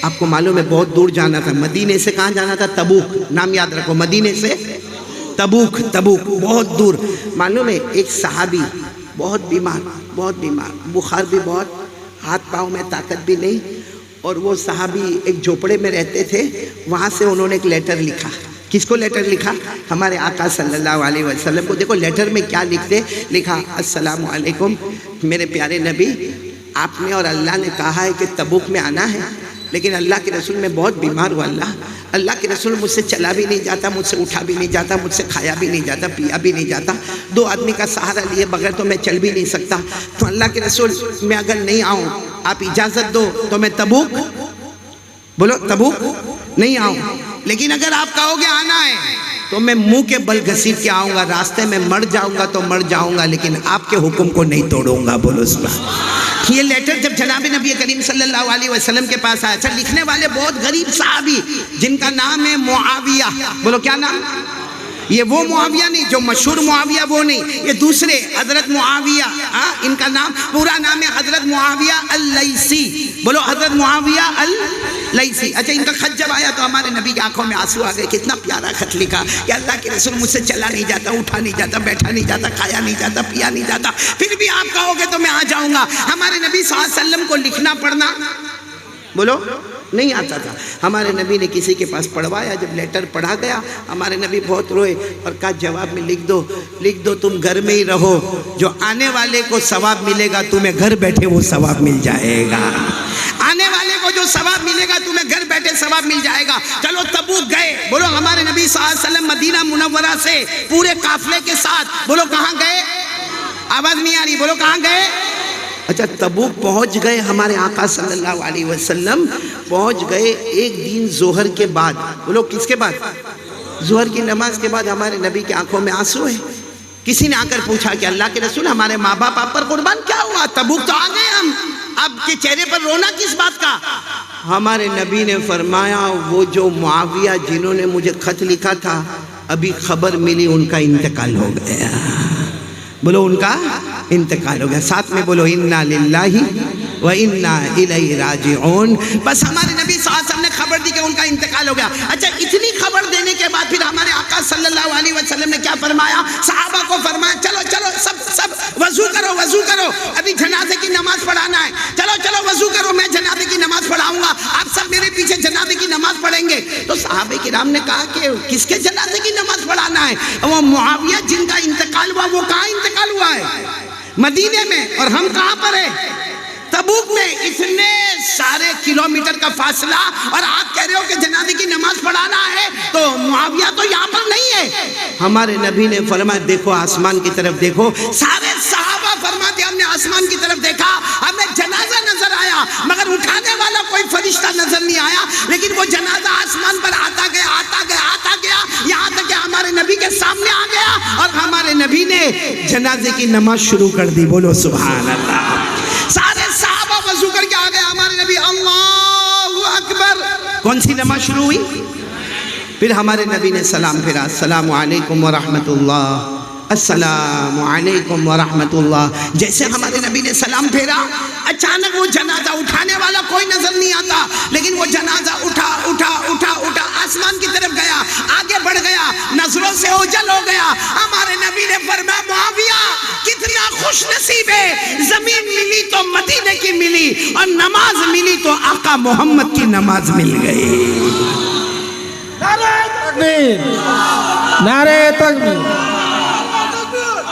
آپ کو معلوم ہے بہت دور جانا تھا، مدینے سے کہاں جانا تھا؟ تبوک، نام یاد رکھو، مدینے سے تبوک، بہت دور۔ معلوم ہے ایک صحابی بہت بیمار، بخار بھی بہت، ہاتھ پاؤں میں طاقت بھی نہیں، اور وہ صحابی ایک جھوپڑے میں رہتے تھے، وہاں سے انہوں نے ایک لیٹر لکھا۔ کس کو لیٹر لکھا؟ ہمارے آقا صلی اللہ علیہ وسلم کو۔ دیکھو لیٹر میں کیا لکھتے، لکھا السلام علیکم میرے پیارے نبی، آپ نے اور اللہ نے کہا ہے کہ تبوک میں آنا ہے، لیکن اللہ کے رسول میں بہت بیمار ہوا، اللہ کے رسول مجھ سے چلا بھی نہیں جاتا، مجھ سے اٹھا بھی نہیں جاتا، مجھ سے کھایا بھی نہیں جاتا، پیا بھی نہیں جاتا، 2 آدمی کا سہارا لیے بغیر تو میں چل بھی نہیں سکتا، تو اللہ کے رسول میں اگر نہیں آؤں آپ اجازت دو تو میں تبوک، بولو تبوک نہیں آؤں، لیکن اگر آپ کہو گے آنا ہے تو میں منہ کے بل گھسیٹ کے آؤں گا، راستے میں مر جاؤں گا تو مر جاؤں گا، لیکن آپ کے حکم کو نہیں توڑوں گا۔ بولو سبحان اللہ۔ یہ لیٹر جب جناب نبی کریم صلی اللہ علیہ وسلم کے پاس آیا، لکھنے والے بہت غریب صحابی جن کا نام ہے معاویہ، بولو کیا نام؟ یہ وہ معاویہ نہیں جو مشہور معاویہ، وہ نہیں، یہ دوسرے حضرت معاویہ، ان کا نام پورا نام ہے حضرت معاویہ اللیثی، بولو حضرت معاویہ اللیثی۔ اچھا ان کا خط جب آیا تو ہمارے نبی کی آنکھوں میں آنسو آ گئے، کتنا پیارا خط لکھا کہ اللہ کے رسول مجھ سے چلا نہیں جاتا، اٹھا نہیں جاتا، بیٹھا نہیں جاتا، کھایا نہیں جاتا، پیا نہیں جاتا، پھر بھی آپ کہو گے تو میں آ جاؤں گا۔ ہمارے نبی صلی اللہ علیہ وسلم کو لکھنا پڑھنا بولو نہیں آتا تھا، ہمارے نبی نے کسی کے پاس پڑھوایا، جب لیٹر پڑھا گیا ہمارے نبی بہت روئے اور کہا جواب میں لکھ دو تم گھر میں ہی رہو، جو آنے والے کو ثواب ملے گا تمہیں گھر بیٹھے وہ ثواب مل جائے گا، آنے والے کو جو ثواب ملے گا تمہیں گھر بیٹھے ثواب مل جائے گا۔ چلو تبوک گئے، بولو ہمارے نبی صلی اللہ علیہ وسلم مدینہ منورہ سے پورے قافلے کے ساتھ، بولو کہاں گئے؟ آواز نہیں آ رہی، بولو کہاں گئے؟ اچھا تبوک پہنچ گئے، ہمارے آقا صلی اللہ علیہ وسلم پہنچ گئے ایک دن ظہر کے بعد، بولو کس کے بعد؟ ظہر کی نماز کے بعد ہمارے نبی کی آنکھوں میں آنسو ہے۔ کسی نے آ کر پوچھا کہ اللہ کے رسول ہمارے ماں باپ آپ پر قربان کیا ہوا؟ تبوک تو آ گئے ہم، اب کے چہرے پر رونا کس بات کا؟ ہمارے نبی نے فرمایا وہ جو معاویہ جنہوں نے مجھے خط لکھا تھا ابھی خبر ملی ان کا انتقال ہو گیا، بولو ان کا انتقال ہو گیا، ساتھ میں بولو انا للہ و انا الیہ راجعون۔ بس ہمارے نبی صلی اللہ علیہ وسلم نے خبر دی کہ ان کا انتقال ہو گیا۔ اچھا اتنی خبر دینے کے بعد پھر ہمارے آقا صلی اللہ علیہ وسلم نے کیا فرمایا؟ صحابہ کو فرمایا چلو سب وضو کرو، ابھی جنازے کی نماز پڑھانا ہے، چلو وضو کرو، میں جنازے کی نماز پڑھاؤں گا، آپ سب میرے پیچھے جنازے کی نماز پڑھیں گے۔ تو صحابہ کرام نے کہا کہ کس کے جنازے کی نماز پڑھانا ہے؟ وہ معاویہ جن کا انتقال ہوا وہ کہاں انتقال ہوا ہے؟ مدینے میں، اور ہم کہاں پر ہیں؟ تبوک میں، اتنے سارے کلومیٹر کا فاصلہ، اور آپ کہہ رہے ہو کہ جنازے کی نماز پڑھانا ہے، تو معاویہ تو یہاں پر نہیں ہے۔ ہمارے نبی نے فرمایا دیکھو آسمان کی طرف دیکھو، سارے صحابہ فرماتے ہم نے آسمان کی طرف دیکھا، ہمیں جنازہ نظر آیا مگر اٹھانے والا کوئی فرشتہ نظر نہیں آیا، لیکن وہ جنازہ آسمان پر آتا گیا، یہاں تک کہ ہمارے نبی کے سامنے آ گیا اور ہمارے نبی نے جنازے کی نماز شروع کر دی، بولو سبحان اللہ۔ سارے صحابہ وضو کر کے آ گئے، ہمارے نبی اللہ اکبر، کون سی نماز شروع ہوئی؟ پھر ہمارے نبی نے سلام پھیرا، السلام علیکم ورحمت اللہ، السلام علیکم ورحمت اللہ۔ جیسے ہمارے نبی نے سلام پھیرا اچانک وہ جنازہ اٹھانے والا کوئی نظر نہیں آتا، لیکن وہ جنازہ اٹھا آسمان کی طرف گیا، آگے بڑھ گیا، نظروں سے اوجھل ہو گیا۔ ہمارے نبی نے فرمایا معاویہ کتنا خوش نصیب ہے، زمین ملی تو مدینے کی ملی اور نماز ملی تو آقا محمد کی نماز مل گئی۔ نعرہ تکبیر، نعرہ تکبیر،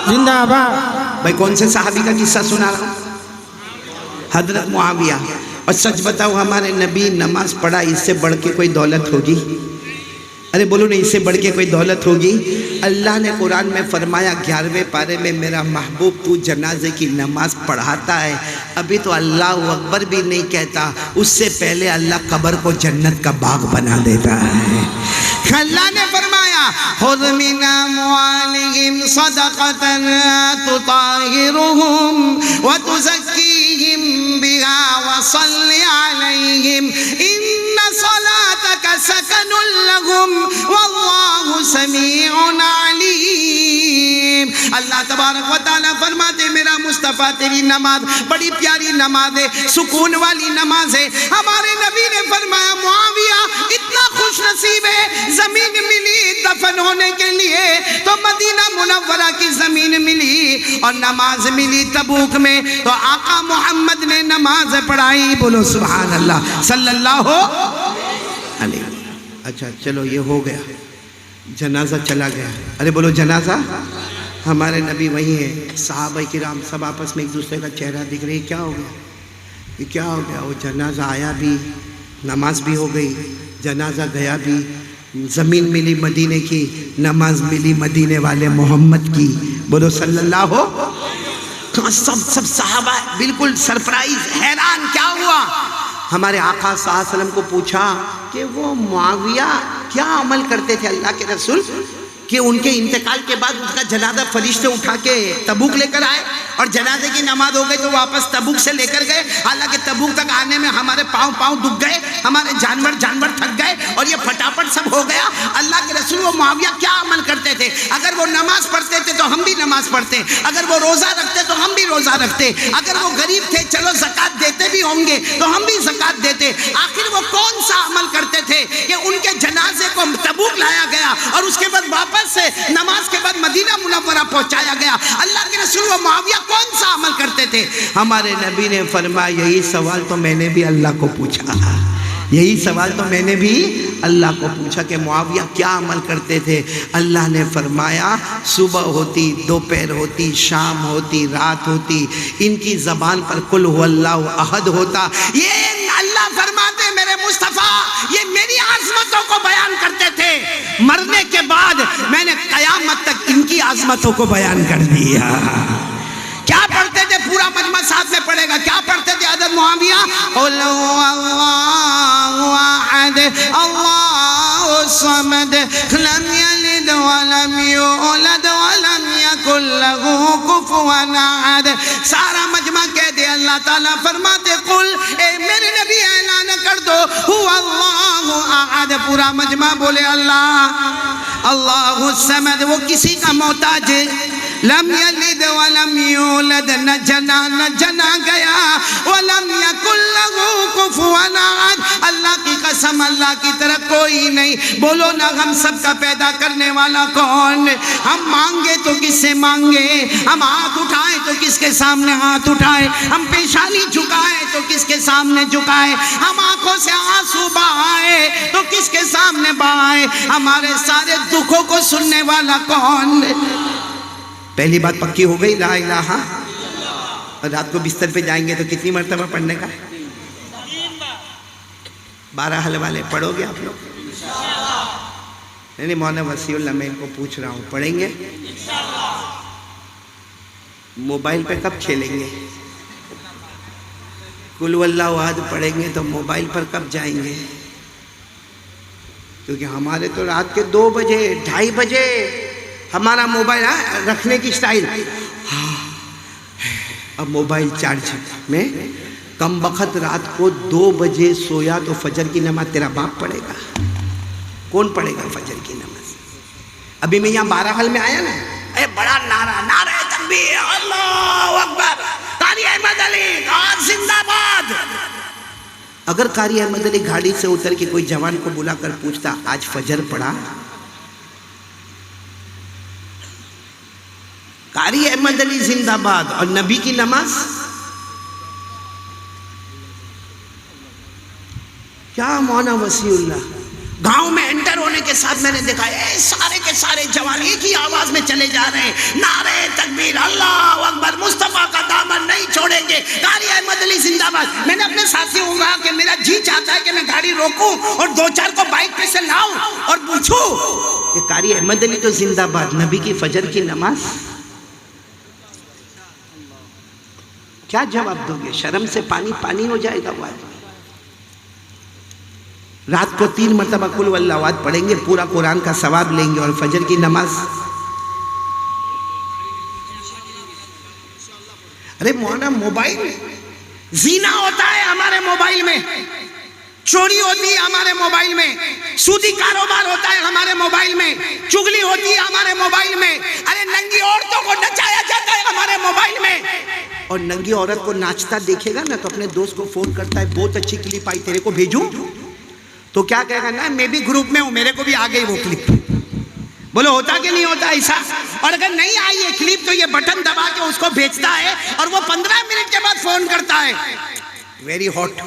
زندہ باد۔ بھائی کون سے صحابی کا قصہ سنا رہا ہوں؟ حضرت معاویہ۔ اور سچ بتاؤ ہمارے نبی نماز پڑھا، اس سے بڑھ کے کوئی دولت ہوگی؟ ارے بولو نہیں، اس سے بڑھ کے کوئی دولت ہوگی؟ اللہ نے قرآن میں فرمایا 11ویں پارے میں میرا محبوب تو جنازے کی نماز پڑھاتا ہے، ابھی تو اللہ اکبر بھی نہیں کہتا، اس سے پہلے اللہ قبر کو جنت کا باغ بنا دیتا ہے۔ اللہ نے فرمایا خُذْ مِنْ أَمْوَالِهِمْ صَدَقَةً تُطَهِّرُهُمْ وَتُزَكِّيهِمْ بِهَا وَصَلِّ عَلَيْهِمْ إِنَّ صَلَاتَكَ سَكَنٌ لَهُمْ وَاللَّهُ سَمِيعٌ عَلِيمٌ۔ اللہ تبارک و تعالیٰ فرماتے میرا مصطفیٰ تیری نماز بڑی پیاری نماز ہے، سکون والی نماز ہے۔ ہمارے نبی نے فرمایا دفن ہونے کے لیے تو مدینہ منورہ کی زمین ملی اور نماز ملی تبوک میں، تو آقا محمد نے نماز پڑھائی، بولو سبحان اللہ صلی اللہ علیہ وسلم۔ اچھا چلو یہ ہو گیا، جنازہ چلا گیا، ارے بولو جنازہ، ہمارے نبی وہی ہیں، صحابہ کرام سب آپس میں ایک دوسرے کا چہرہ دکھ رہی، کیا ہو گیا، یہ کیا ہو گیا؟ وہ جنازہ آیا بھی، نماز بھی ہو گئی، جنازہ گیا بھی، زمین ملی مدینے کی، نماز ملی مدینے والے محمد کی، بولو صلی اللہ ہو۔ سب صحابہ بالکل سرپرائز، حیران، کیا ہوا؟ ہمارے آقا صلی اللہ علیہ وسلم کو پوچھا کہ وہ معاویہ کیا عمل کرتے تھے اللہ کے رسول، کہ ان کے انتقال کے بعد اس کا جنازہ فرشتے اٹھا کے تبوک لے کر آئے، اور جنازے کی نماز ہو گئی تو واپس تبوک سے لے کر گئے، حالانکہ تبوک تک آنے میں ہمارے پاؤں دکھ گئے، ہمارے جانور تھک گئے، اور یہ پھٹاپٹ سب ہو گیا۔ اللہ کے رسول وہ معاویہ کیا عمل کرتے تھے؟ اگر وہ نماز پڑھتے تھے تو ہم بھی نماز پڑھتے، اگر وہ روزہ رکھتے تو ہم بھی روزہ رکھتے، اگر وہ غریب تھے چلو زکوٰۃ دیتے بھی ہوں گے تو ہم بھی زکوٰۃ دیتے، آخر وہ کون سا عمل کرتے تھے کہ ان کے جنازے کو تبوک لایا گیا اور اس کے بعد واپس سے نماز کے بعد مدینہ منورہ پہنچایا گیا؟ اللہ کے رسول وہ معاویہ کون سا عمل کرتے تھے؟ ہمارے نبی نے فرمایا یہی سوال تو میں نے بھی اللہ کو پوچھا، یہی سوال تو میں نے بھی اللہ کو پوچھا کہ معاویہ کیا عمل کرتے تھے؟ اللہ نے فرمایا صبح ہوتی، دوپہر ہوتی، شام ہوتی، رات ہوتی، ان کی زبان پر قل هو اللہ احد ہوتا۔ یہ اللہ فرماتے میرے مصطفیٰ یہ میری عظمتوں کو بیان کرتے تھے، مرنے کے بعد میں نے قیامت تک ان کی عظمتوں کو بیان کر دیا۔ کیا پڑھتے تھے؟ پورا مجمع ساتھ میں پڑھے گا، کیا پڑھتے تھے حضرت معاویہ؟ قل هو اللہ احد اللہ الصمد لم یلد ولم یولد ولم یکن لہ کفوا احد۔ سارا مجمع کہہ دے، اللہ تعالیٰ فرماتے قل، اے میرے نبی اعلان کر دو هو اللہ احد، پورا مجمع بولے اللہ الصمد، وہ کسی کا محتاج ہے، لم یلد ولم یولد، نہ جنا گیا، ولم یکن لہ کفوا احد، اللہ کی قسم اللہ کی طرح کوئی نہیں۔ بولو نا ہم سب کا پیدا کرنے والا کون؟ ہم مانگے تو کس سے مانگے؟ ہم ہاتھ اٹھائیں تو کس کے سامنے ہاتھ اٹھائیں؟ ہم پیشانی جھکائیں تو کس کے سامنے جھکائیں؟ ہم آنکھوں سے آنسو بہائیں تو کس کے سامنے بہائیں؟ ہمارے سارے دکھوں کو سننے والا کون؟ پہلی بات پکی ہو گئی، لا الہ، اور رات کو بستر پہ جائیں گے تو کتنی مرتبہ پڑھنے کا؟ 12 حل والے پڑھو گے آپ لوگ؟ نہیں مولانا وسیع اللہ میں ان کو پوچھ رہا ہوں، پڑھیں گے؟ موبائل پہ کب کھیلیں گے؟ قل هو اللہ احد پڑھیں گے تو موبائل پر کب جائیں گے؟ کیونکہ ہمارے تو رات کے 2 بجے 2:30 بجے ہمارا موبائل رکھنے کی سٹائل، اب موبائل چارج میں، کم وقت رات کو 2 بجے سویا تو فجر کی نماز تیرا باپ پڑھے گا؟ کون پڑھے گا فجر کی نماز؟ ابھی میں یہاں 12 حل میں آیا نا، اے بڑا نعرہ تکبیر، اللہ اکبر، قاری احمد علی زندہ باد۔ اگر قاری احمد علی گاڑی سے اتر کے کوئی جوان کو بلا کر پوچھتا آج فجر پڑھا؟ قاری احمد علی زندہ باد، اور نبی کی نماز کیا؟ مولانا وسیع اللہ گاؤں میں انٹر ہونے کے ساتھ میں نے دیکھا اے سارے کے سارے جوان ایک ہی آواز میں چلے جا رہے ہیں، نعرہ تکبیر، اللہ اکبر، مصطفیٰ کا دامن نہیں چھوڑیں گے، قاری احمد علی زندہ باد۔ میں نے اپنے ساتھیوں کو کہا کہ میرا جی چاہتا ہے کہ میں گاڑی روکوں اور 2-4 کو بائک پہ سے لاؤں اور پوچھوں کہ قاری احمد علی تو زندہ باد، نبی کی فجر کی نماز کیا جواب دو گے؟ شرم سے پانی ہو جائے گا وہ آدمی۔ رات کو 3 مرتبہ قل هو اللہ احد پڑھیں گے، پورا قرآن کا ثواب لیں گے، اور فجر کی نماز، ارے مولانا موبائل زنا ہوتا ہے ہمارے موبائل میں، چوری ہوتی ہے ہمارے موبائل میں، سودی کاروبار ہوتا ہے ہمارے موبائل میں، چغلی ہوتی ہے ہمارے موبائل میں، ارے ننگی عورتوں کو نچایا جاتا ہے ہمارے موبائل میں۔ اور ننگی عورت کو ناچتا دیکھے گا نا تو اپنے دوست کو فون کرتا ہے، بہت اچھی کلپ آئی تیرے کو بھیجوں؟ تو کیا کہے گا؟ نا میں بھی گروپ میں ہوں، میرے کو بھی آ گئی وہ کلپ۔ بولو ہوتا کہ نہیں ہوتا ایسا؟ اور اگر نہیں آئی یہ کلپ تو یہ بٹن دبا کے اس کو بھیجتا ہے اور وہ 15 منٹ کے بعد فون کرتا ہے، ویری ہاٹ،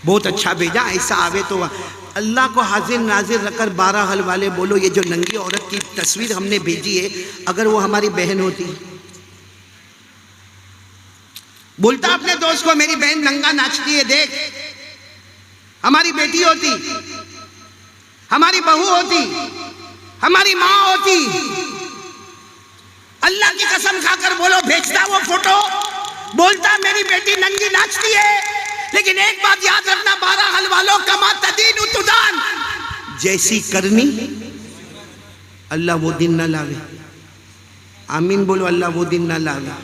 بہت اچھا بھیجا، ایسا آوے تو اللہ کو حاضر ناظر رکھ کر 12 حل والے بولو یہ جو ننگی عورت کی تصویر ہم نے بھیجی ہے اگر وہ ہماری بہن ہوتی، بولتا اپنے دوست کو میری بہن ننگا ناچتی ہے دیکھ، ہماری بیٹی ہوتی، ہماری بہو ہوتی، ہماری ماں ہوتی، اللہ کی قسم کھا کر بولو بھیجتا وہ فوٹو، بولتا میری بیٹی ننگی ناچتی ہے، لیکن ایک بات یاد رکھنا 12 حل والوں، کما تدین تدان، جیسی کرنی اللہ وہ دن نہ لاوے، آمین بولو، اللہ وہ دن نہ لاوے۔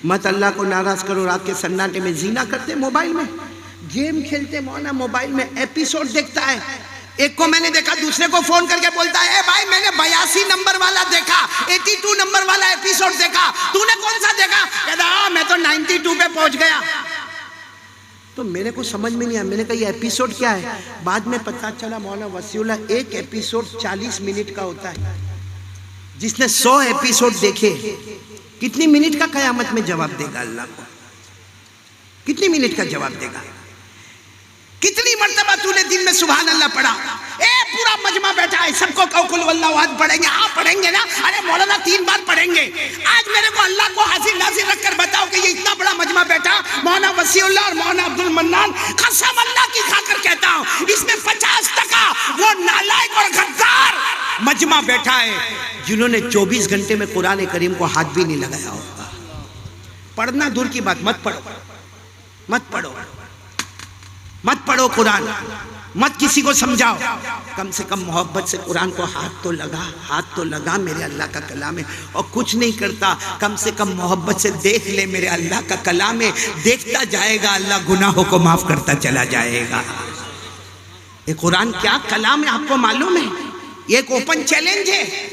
مت اللہ کو ناراض کرو، رات کے سناٹے میں زینا کرتے، موبائل میں گیم کھیلتے، مولانا موبائل میں ایپیسوڈ دیکھتا ہے، ایک کو میں نے دیکھا دوسرے کو فون کر کے بولتا ہے اے بھائی میں نے 82 نمبر والا دیکھا، 82 نمبر والا ایپیسوڈ دیکھا، تو نے کون سا دیکھا؟ کہتا ہاں میں تو 92 پہ پہنچ گیا۔ تو میرے کو سمجھ میں نہیں آیا، میں نے کہا یہ ایپیسوڈ کیا ہے؟ بعد میں پتہ چلا مولانا وسیع اللہ ایک ایپیسوڈ 40 منٹ کا ہوتا ہے، جس نے 100 ایپیسوڈ دیکھے کتنی منٹ کا قیامت میں جواب دے گا اللہ کو؟ کتنی منٹ کا جواب دے گا؟ کتنی مرتبہ تو نے دن میں سبحان اللہ پڑھا؟ اے پورا مجمع بیٹھا ہے، سب کو قل واللہ احد پڑھیں گے، ہاں پڑھیں گے نا، ارے مولانا 3 بار پڑھیں گے۔ آج میرے کو اللہ کو حاضر ناظر رکھ کر بتاؤ کہ یہ اتنا بڑا مجمع بیٹھا، مولانا وسیع اللہ اور مولانا عبد المنان، قسم اللہ کی کھا کر کہتا ہوں اس میں 50% وہ نالائق اور غدار مجمع بیٹھا ہے جنہوں نے 24 گھنٹے میں قرآن کریم کو ہاتھ بھی نہیں لگایا ہوگا۔ پڑھنا دور کی بات، مت پڑھو، مت پڑھو، مت پڑھو قرآن، مت کسی کو سمجھاؤ، کم سے کم محبت سے قرآن کو ہاتھ تو لگا، ہاتھ تو لگا، میرے اللہ کا کلام ہے، اور کچھ نہیں کرتا کم سے کم محبت سے دیکھ لے، میرے اللہ کا کلام ہے، دیکھتا جائے گا اللہ گناہوں کو معاف کرتا چلا جائے گا۔ یہ قرآن کیا کلام ہے آپ کو معلوم ہے؟ یہ ایک اوپن چیلنج ہے۔